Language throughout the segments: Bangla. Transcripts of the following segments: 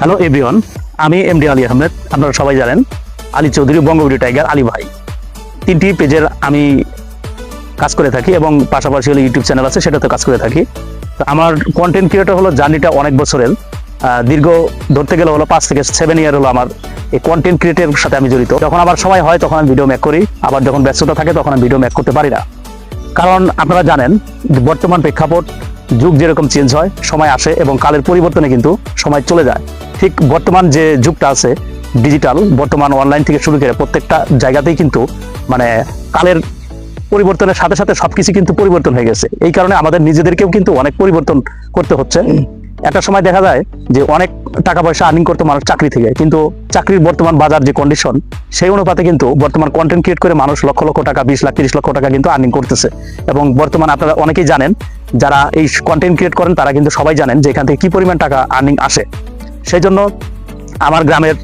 হ্যালো এভরিওয়ান, আমি এমডি আলী আহমেদ। আপনারা সবাই জানেন আলী চৌধুরী, বঙ্গবীর টাইগার, আলী ভাই, তিনটি পেজের আমি কাজ করে থাকি এবং পাশাপাশি হলো ইউটিউব চ্যানেল আছে, সেটাতে কাজ করে থাকি। তো আমার কন্টেন্ট ক্রিয়েটর হলো জার্নিটা অনেক বছরের, দীর্ঘ ধরতে গেলে হলো 5 থেকে 7 ইয়ার হলো আমার এই কন্টেন্ট ক্রিয়েটের সাথে আমি জড়িত। যখন আমার সময় হয় তখন আমি ভিডিও মেক করি, আবার যখন ব্যস্ততা থাকে তখন আমি ভিডিও মেক করতে পারি না। কারণ আপনারা জানেন যে বর্তমান প্রেক্ষাপট, যুগ যেরকম চেঞ্জ হয়, সময় আসে এবং কালের পরিবর্তনে কিন্তু সময় চলে যায়। ঠিক বর্তমান যে যুগটা আছে ডিজিটাল, বর্তমান অনলাইন থেকে শুরু করে প্রত্যেকটা জায়গাতেই কিন্তু মানে কালের পরিবর্তনের সাথে সাথে সবকিছু কিন্তু পরিবর্তন হয়ে গেছে। এই কারণে আমাদের নিজেদেরকেও কিন্তু অনেক পরিবর্তন করতে হচ্ছে। একটা সময় দেখা যায় যে অনেক টাকা পয়সা আর্নিং করতে মানুষ চাকরি থেকে, কিন্তু চাকরির বর্তমান বাজার যে কন্ডিশন, সেই অনুপাতে কিন্তু বর্তমান কন্টেন্ট ক্রিয়েট করে মানুষ লক্ষ লক্ষ টাকা, 20 লাখ 30 লক্ষ টাকা কিন্তু আর্নিং করতেছে। এবং বর্তমান আপনারা অনেকেই জানেন, যারা এই কন্টেন্ট ক্রিয়েট করেন তারা কিন্তু সবাই জানেন যে এখান থেকে কি পরিমাণ টাকা আর্নিং আসে। সেই জন্য আমার গ্রামের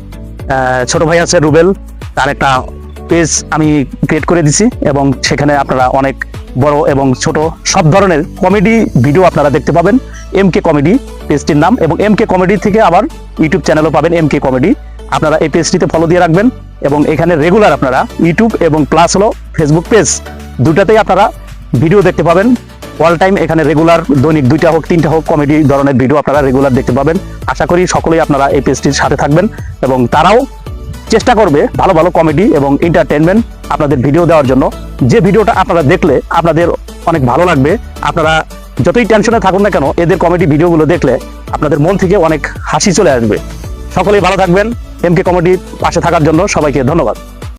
ছোট ভাই আছে রুবেল, তার একটা পেজ আমি ক্রিয়েট করে দিছি এবং সেখানে আপনারা অনেক বড় এবং ছোট সব ধরনের কমেডি ভিডিও আপনারা দেখতে পাবেন। MK কমেডি পেজটির নাম, এবং MK কমেডি থেকে আবার ইউটিউব চ্যানেলও পাবেন MK কমেডি। আপনারা এই পেজটিতে ফলো দিয়ে রাখবেন এবং এখানে রেগুলার আপনারা ইউটিউব এবং প্লাস হলো ফেসবুক পেজ, দুটাতেই আপনারা ভিডিও দেখতে পাবেন। অল টাইম এখানে রেগুলার দৈনিক 2টা হোক 3টা হোক কমেডি ধরনের ভিডিও আপনারা রেগুলার দেখতে পাবেন। আশা করি সকলেই আপনারা এই পেজটির সাথে থাকবেন এবং তারাও চেষ্টা করবে ভালো ভালো কমেডি এবং এন্টারটেনমেন্ট আপনাদের ভিডিও দেওয়ার জন্য। যে ভিডিওটা আপনারা দেখলে আপনাদের অনেক ভালো লাগবে, আপনারা যতই টেনশনে থাকুন না কেন, এদের কমেডি ভিডিওগুলো দেখলে আপনাদের মন থেকে অনেক হাসি চলে আসবে। সকলেই ভালো থাকবেন। MK কমেডির পাশে থাকার জন্য সবাইকে ধন্যবাদ।